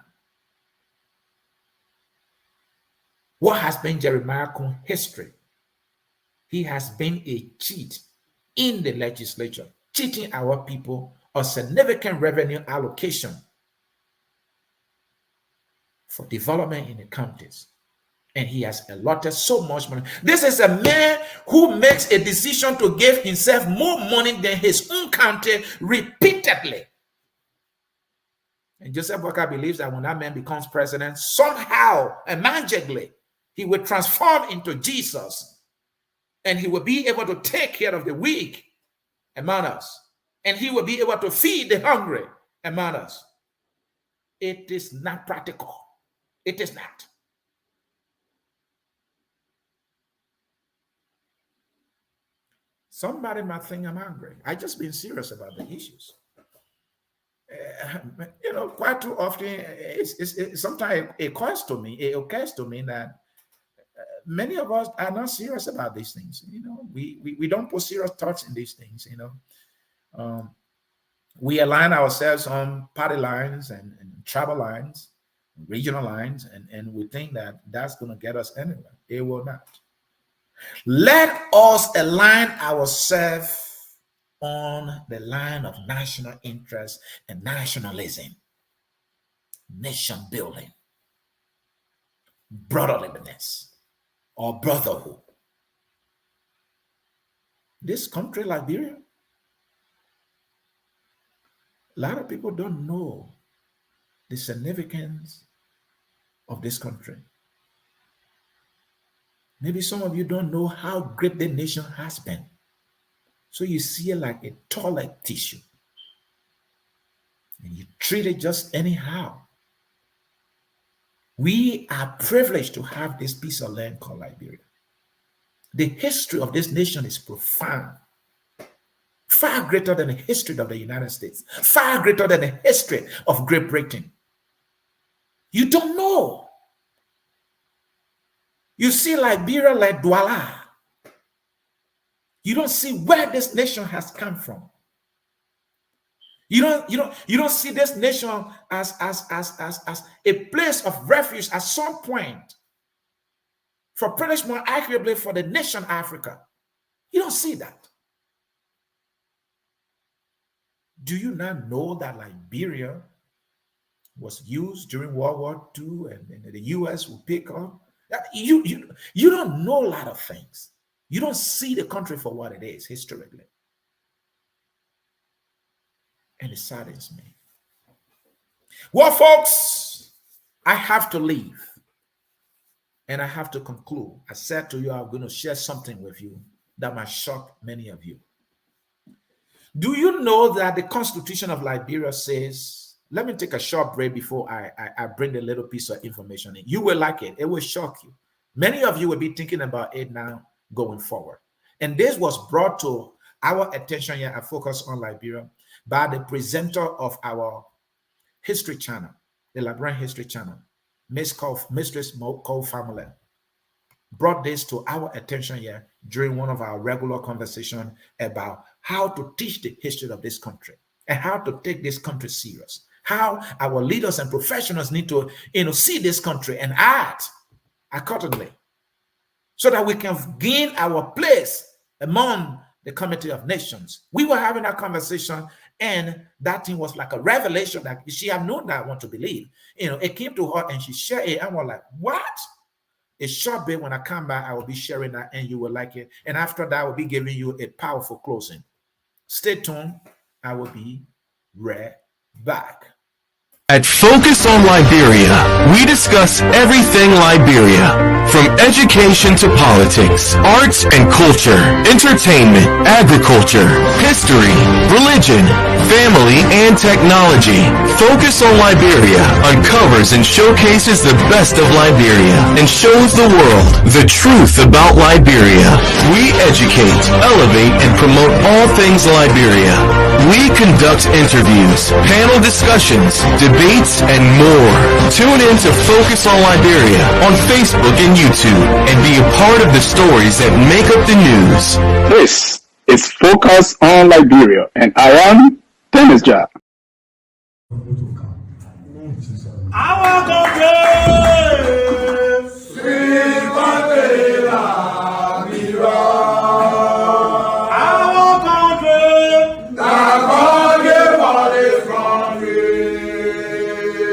What has been Jeremiah Kuhn's history? He has been a cheat in the legislature, cheating our people of significant revenue allocation for development in the counties. And he has allotted so much money. This is a man who makes a decision to give himself more money than his own county repeatedly. And Joseph Walker believes that when that man becomes president, somehow and magically, he will transform into Jesus. And he will be able to take care of the weak among us. And he will be able to feed the hungry among us. It is not practical. It is not. Somebody might think I'm angry. I just been serious about the issues. quite too often, sometimes it occurs to me that many of us are not serious about these things. We don't put serious thoughts in these things. We align ourselves on party lines and tribal lines, regional lines, and we think that that's going to get us anywhere. It will not. Let us align ourselves on the line of national interest and nationalism, nation building, brotherliness, or brotherhood. This country, Liberia, a lot of people don't know the significance of this country. Maybe some of you don't know how great the nation has been. So you see it like a toilet tissue. And you treat it just anyhow. We are privileged to have this piece of land called Liberia. The history of this nation is profound. Far greater than the history of the United States. Far greater than the history of Great Britain. You don't know. You see Liberia like Douala. You don't see where this nation has come from. You don't see this nation as a place of refuge at some point for perhaps more accurately for the nation Africa. You don't see that. Do you not know that Liberia was used during World War II and the US will pick up? You don't know a lot of things. You don't see the country for what it is historically. And it saddens me. Well, folks, I have to leave. And I have to conclude. I said to you, I'm going to share something with you that might shock many of you. Do you know that the Constitution of Liberia says, let me take a short break before I bring a little piece of information in. You will like it. It will shock you. Many of you will be thinking about it now going forward. And this was brought to our attention here at Focus on Liberia by the presenter of our history channel, the Liberian History Channel, Mistress Cole Family, brought this to our attention here during one of our regular conversations about how to teach the history of this country and how to take this country serious. How our leaders and professionals need to, see this country and act accordingly, so that we can gain our place among the Committee of Nations. We were having that conversation, and that thing was like a revelation that she had known that I want to believe. It came to her and she shared it. And we're like, what? A short bit, when I come back, I will be sharing that and you will like it. And after that, I will be giving you a powerful closing. Stay tuned. I will be right back. At Focus on Liberia, we discuss everything Liberia, from education to politics, arts and culture, entertainment, agriculture, history, religion, family, and technology. Focus on Liberia uncovers and showcases the best of Liberia and shows the world the truth about Liberia. We educate, elevate, and promote all things Liberia. We conduct interviews, panel discussions, debates, and more. Tune in to Focus on Liberia on Facebook and YouTube and be a part of the stories that make up the news. This is Focus on Liberia, and I am Dennis Jar. Our country, sweet Liberia. Our country, that God gave us this country.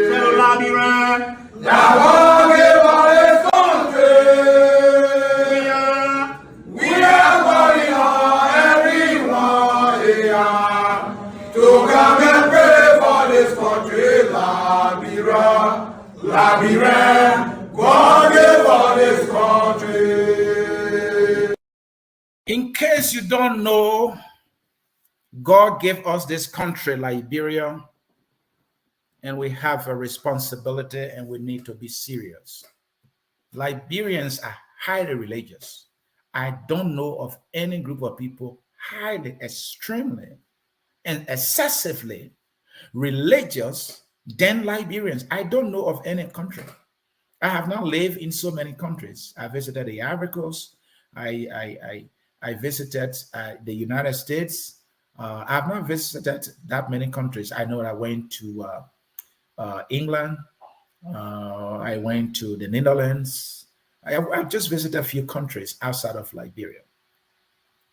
Tell Liberia, that God gave us this country. We are calling on everyone here to come and pray for this country, Liberia. Liberia, God gave us this country. In case you don't know, God gave us this country, Liberia, and we have a responsibility and we need to be serious. Liberians are highly religious. I don't know of any group of people highly, extremely, and excessively religious than Liberians. I don't know of any country. I have not lived in so many countries. I visited the Ivory Coast. I visited the United States. I have not visited that many countries. I know that I went to England. I went to the Netherlands. I've just visited a few countries outside of Liberia.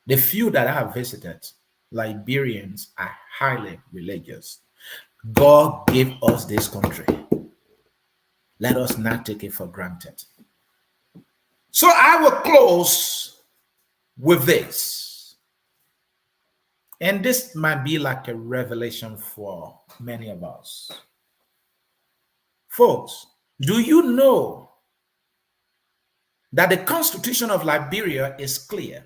The few that I have visited, Liberians are highly religious. God gave us this country. Let us not take it for granted. So I will close with this. And this might be like a revelation for many of us. Folks, do you know that the Constitution of Liberia is clear?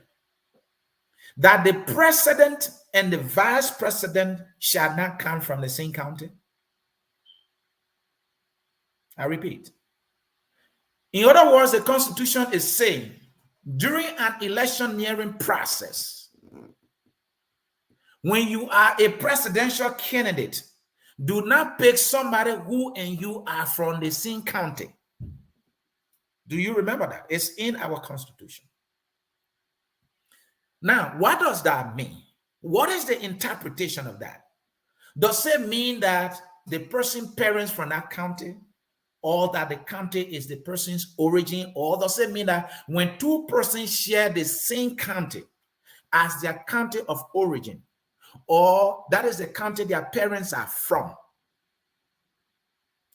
That the president and the vice president shall not come from the same county? I repeat. In other words, the Constitution is saying during an electioneering process, when you are a presidential candidate, do not pick somebody who and you are from the same county. Do you remember that? It's in our Constitution. Now, what does that mean? What is the interpretation of that? Does it mean that the person's parents from that county, or that the county is the person's origin, or does it mean that when two persons share the same county as their county of origin, or that is the county their parents are from,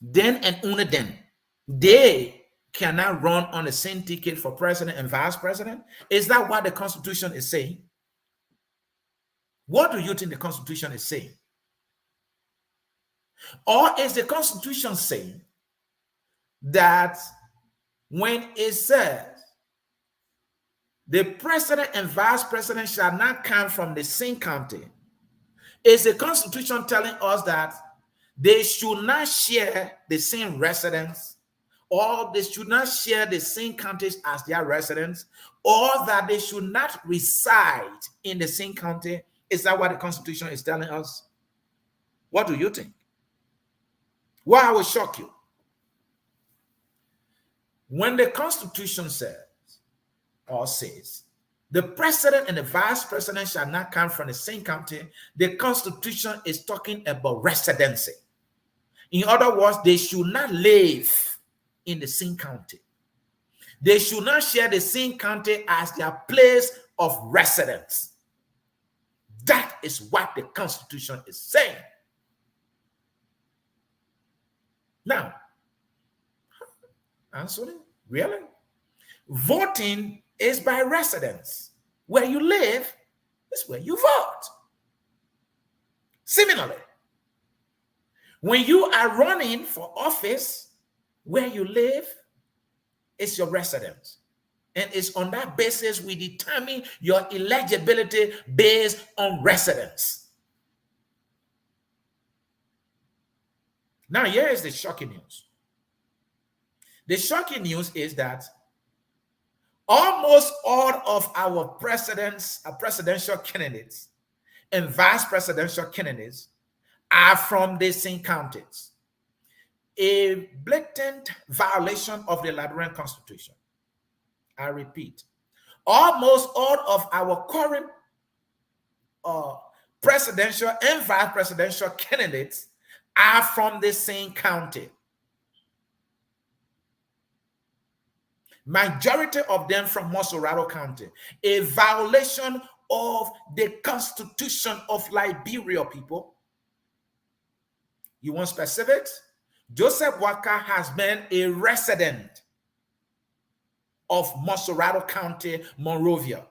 then and only then they cannot run on the same ticket for president and vice president? Is that what the Constitution is saying? What do you think the Constitution is saying? Or is the Constitution saying that when it says the president and vice president shall not come from the same county, is the Constitution telling us that they should not share the same residence, or they should not share the same counties as their residents, or that they should not reside in the same county? Is that what the Constitution is telling us? What do you think? Well, I will shock you. When the Constitution says or says the president and the vice president shall not come from the same county, the Constitution is talking about residency. In other words, they should not live in the same county. They should not share the same county as their place of residence. That is what the Constitution is saying. Now, answer it. Really? Voting is by residence. Where you live is where you vote. Similarly, when you are running for office, where you live is your residence. And it's on that basis we determine your eligibility based on residence. Now, here is the shocking news. The shocking news is that almost all of our presidential candidates and vice presidential candidates are from the same counties. A blatant violation of the Liberian Constitution. I repeat, almost all of our current presidential and vice presidential candidates are from the same county. Majority of them from Mosorado County. A violation of the Constitution of Liberia, people. You want specifics? Joseph Waka has been a resident of Mosorado County, Monrovia.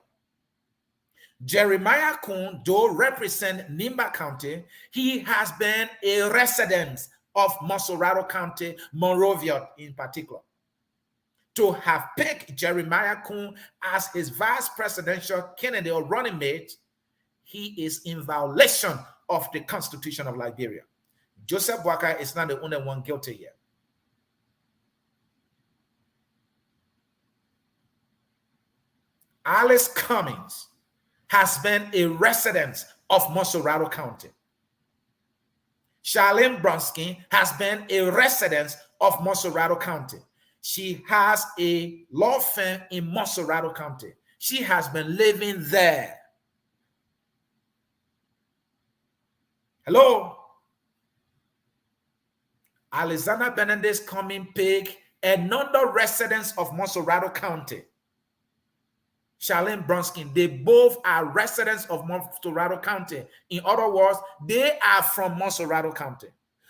Jeremiah Kun, though represent Nimba County, he has been a resident of Mosorado County, Monrovia in particular. To have picked Jeremiah Kun as his vice presidential candidate or running mate, he is in violation of the Constitution of Liberia. Joseph Waka is not the only one guilty here. Alice Cummings has been a resident of Mosorado County. Charlene Bronsky has been a resident of Monserrato County. She has a law firm in Monserrato County. She has been living there. Hello? Alexander Benedict's coming pig, another resident of Monserrato County. Charlene Bronsky, they both are residents of Monserrato County. In other words, they are from Monserrato County.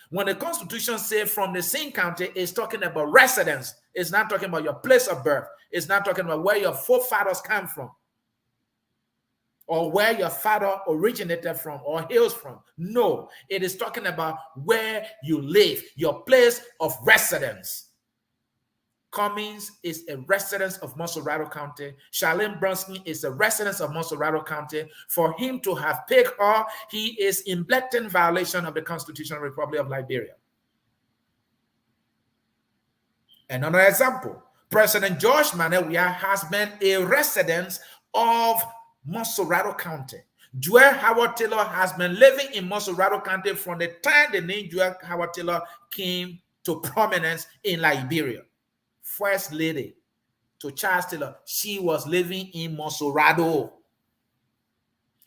When the Constitution says from the same county, it's talking about residence. It's not talking about your place of birth. It's not talking about where your forefathers come from, or where your father originated from or hails from. No, it is talking about where you live, your place of residence. Cummings is a resident of Monserrato County. Charlene Bronsky is a resident of Monserrato County. For him to have picked her, he is in blatant violation of the Constitutional Republic of Liberia. Another example, President George Manewia has been a resident of Monserrato County. Joel Howard Taylor has been living in Monserrato County from the time the name Joel Howard Taylor came to prominence in Liberia. First Lady to Charles Taylor, she was living in Monserrato.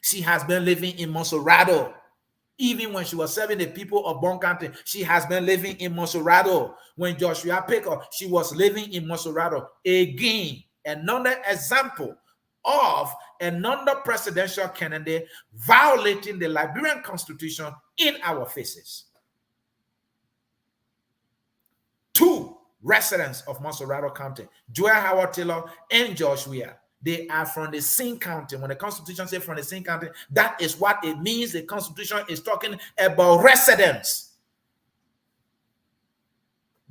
She has been living in Monserrato. Even when she was serving the people of Bon County, she has been living in Monserrato. When Joshua Picker, she was living in Monserrato. Again, another example of another presidential candidate violating the Liberian Constitution in our faces. Two residents of Monserrato County, Joel Howard Taylor and Joshua, they are from the same county. When the Constitution says from the same county, that is what it means. The Constitution is talking about residents.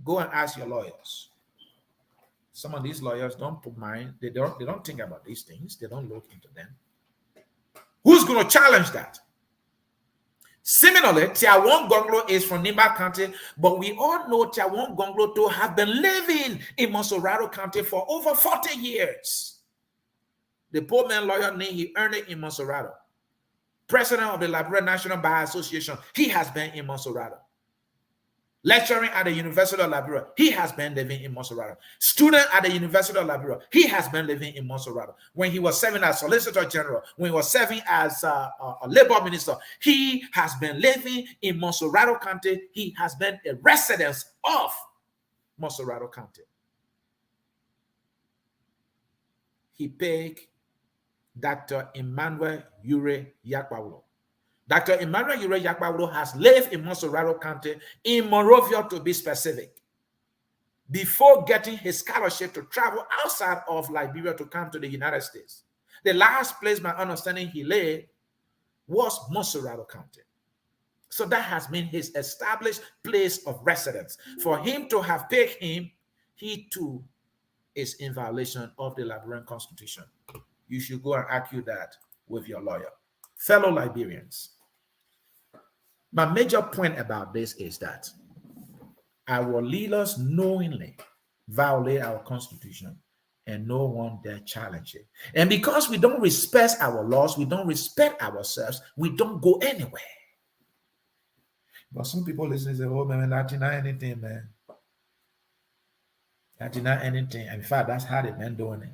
Go and ask your lawyers. Some of these lawyers don't put mind, they don't think about these things. They don't look into them. Who's going to challenge that? Similarly, Tiawon Gonglo is from Nimba County, but we all know Tiawon Gonglo to have been living in Monserrato County for over 40 years. The poor man lawyer name, he earned it in Monserrato. President of the Liberia National Bar Association, he has been in Monserrato. Lecturing at the University of Liberia, he has been living in Monserrato. Student at the University of Liberia, he has been living in Monserrato. When he was serving as Solicitor General, when he was serving as a Labor Minister, he has been living in Monserrato County. He has been a resident of Monserrato County. He picked Dr. Emmanuel Ure Yakpawulo. Dr. Emmanuel Ure Yakpawulo has lived in Monserrato County, in Monrovia to be specific, before getting his scholarship to travel outside of Liberia to come to the United States. The last place, my understanding, he lived was Monserrato County. So that has been his established place of residence. For him to have picked him, he too is in violation of the Liberian Constitution. You should go and argue that with your lawyer. Fellow Liberians, my major point about this is that our leaders knowingly violate our Constitution and no one dare challenge it. And because we don't respect our laws, we don't respect ourselves, we don't go anywhere. But some people listen and say, oh man, that's not anything, man. That's not anything. In fact, that's how they've been doing it.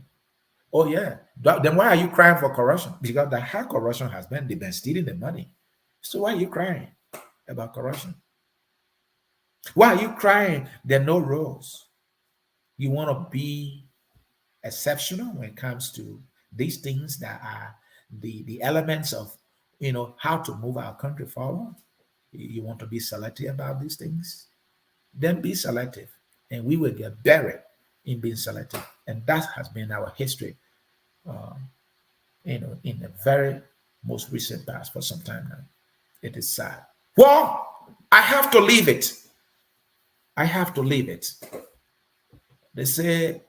Oh yeah. Then why are you crying for corruption? Because the how corruption has been, they've been stealing the money. So why are you crying about corruption? Why are you crying? There are no rules. You want to be exceptional when it comes to these things that are the elements of, how to move our country forward. You want to be selective about these things? Then be selective, and we will get buried in being selective. And that has been our history, in the very most recent past for some time now. It is sad. Well, I have to leave it. They say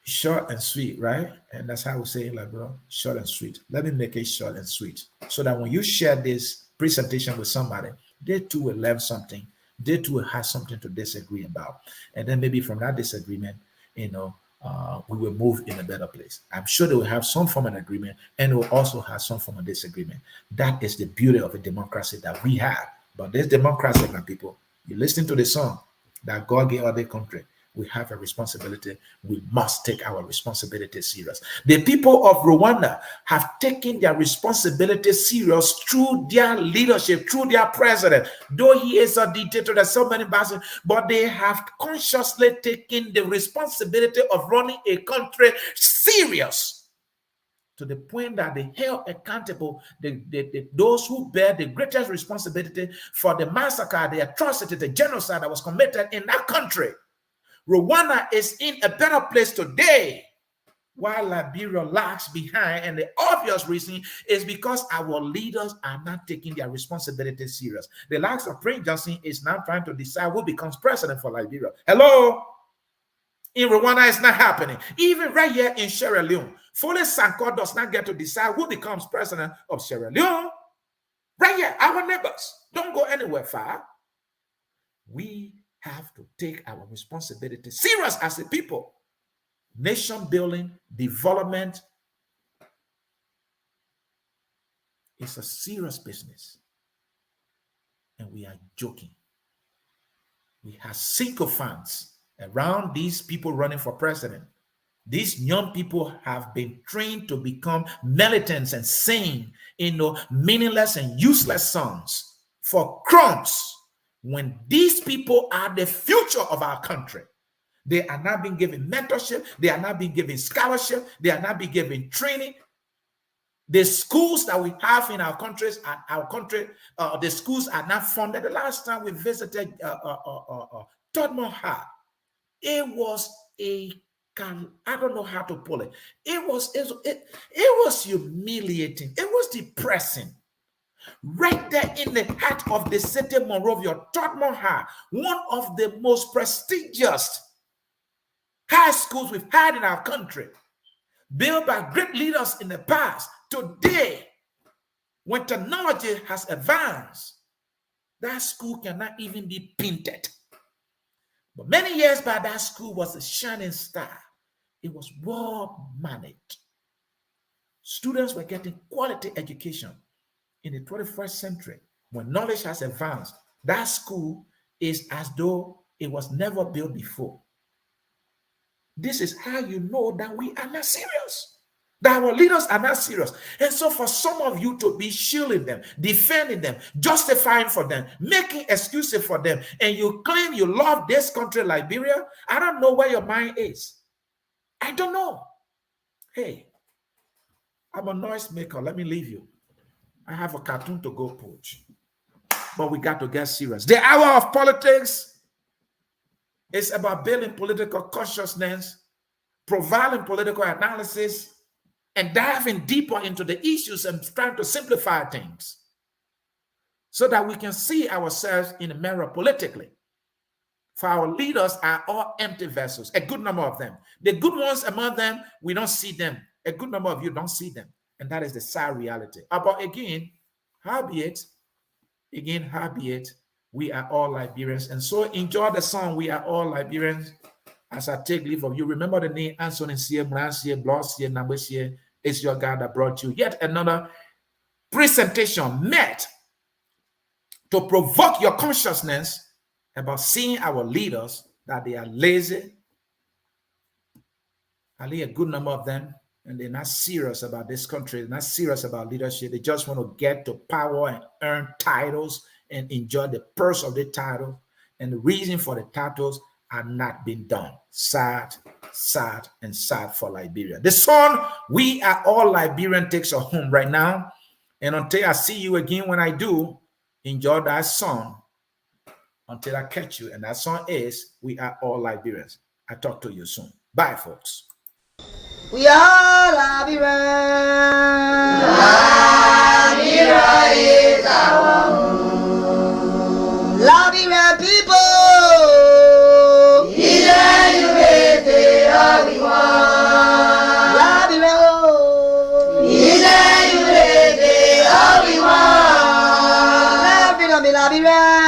short and sweet, right? And that's how we say it, like, bro, short and sweet. Let me make it short and sweet so that when you share this presentation with somebody, they too will learn something. They too will have something to disagree about. And then maybe from that disagreement, we will move in a better place. I'm sure they will have some form of agreement, and they will also have some form of disagreement. That is the beauty of a democracy that we have. But this democracy, my people, you listen to the song that God gave us the country. We have a responsibility. We must take our responsibility serious. The people of Rwanda have taken their responsibility serious through their leadership, through their president. Though he is a dictator, there's so many bastards, but they have consciously taken the responsibility of running a country serious, to the point that they held accountable those who bear the greatest responsibility for the massacre, the atrocity, the genocide that was committed in that country. Rwanda is in a better place today, while Liberia lags behind. And the obvious reason is because our leaders are not taking their responsibility serious. The likes of Prince Johnson is now trying to decide who becomes president for Liberia. Hello? In Rwanda, it's not happening. Even right here in Sierra Leone, Fola Sanko does not get to decide who becomes president of Sierra Leone. Right here, our neighbors. Don't go anywhere far. We have to take our responsibility serious as a people. Nation building, development is a serious business. And we are joking. We have sycophants around these people running for president. These young people have been trained to become militants and sing, meaningless and useless songs for crumbs. When these people are the future of our country, they are not being given mentorship, they are not being given scholarship, they are not being given training. The schools that we have in our countries, the schools are not funded. The last time we visited Tottenham High, it was I don't know how to pull it. It was humiliating. It was depressing. Right there in the heart of the city, Monrovia, Tottenham High, one of the most prestigious high schools we've had in our country, built by great leaders in the past. Today, when technology has advanced, that school cannot even be painted. But many years back, that school was a shining star. It was well managed. Students were getting quality education. In the 21st century, when knowledge has advanced, that school is as though it was never built before. This is how you know that we are not serious, that our leaders are not serious. And so for some of you to be shielding them, defending them, justifying for them, making excuses for them, and you claim you love this country, Liberia, I don't know where your mind is. I don't know. Hey, I'm a noise maker. Let me leave you. I have a cartoon to go poach. But we got to get serious. The hour of politics is about building political consciousness, providing political analysis, and diving deeper into the issues and trying to simplify things so that we can see ourselves in the mirror politically. For our leaders are all empty vessels, a good number of them. The good ones among them, we don't see them. A good number of you don't see them. And that is the sad reality. But again, howbeit, we are all Liberians. And so enjoy the song, We Are All Liberians, as I take leave of you. Remember the name, Anthony Sier, Mlansier, Blossier, Nambesier, is your God that brought you. Yet another presentation met to provoke your consciousness about seeing our leaders, that they are lazy. I leave a good number of them. And they're not serious about this country. They're not serious about leadership. They just want to get to power and earn titles and enjoy the purse of the title. And the reason for the titles are not being done. Sad, sad, and sad for Liberia. The song, We Are All Liberian, takes us home right now. And until I see you again, when I do, enjoy that song until I catch you. And that song is We Are All Liberians. I talk to you soon. Bye, folks. We are Liberians. Liberia is our home. Liberian people. USA all we want. Liberia, oh. USA all we want. Liberia, Liberia.